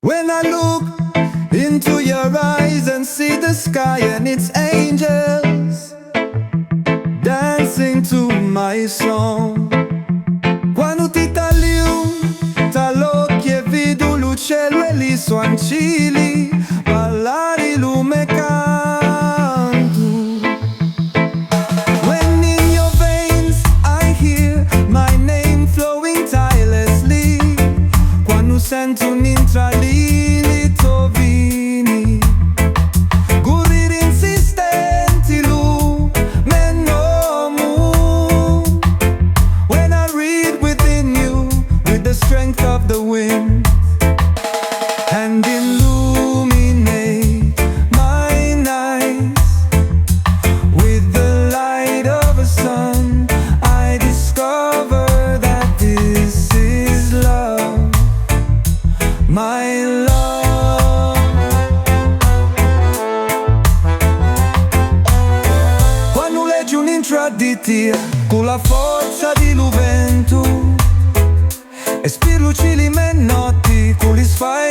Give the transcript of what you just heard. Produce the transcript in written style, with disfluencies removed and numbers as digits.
When I look into your eyes and see the sky and its angels dancing to my song. Quannu ti talìu, t'all'occhi e vidu l'uccello e li suoi àncili, ballari lume cantu. When in your veins I hear my name flowing tirelessly, quando sentu nnintra vini, cùrriri nsistenti me nomu. When I read within you with the strength of the wind and illuminate my nights with the light of a sun, I discover that this is love, my love. Quando leggiu nnintra di tir con la forza di ventu e spirluci me notti con gli sfaiddi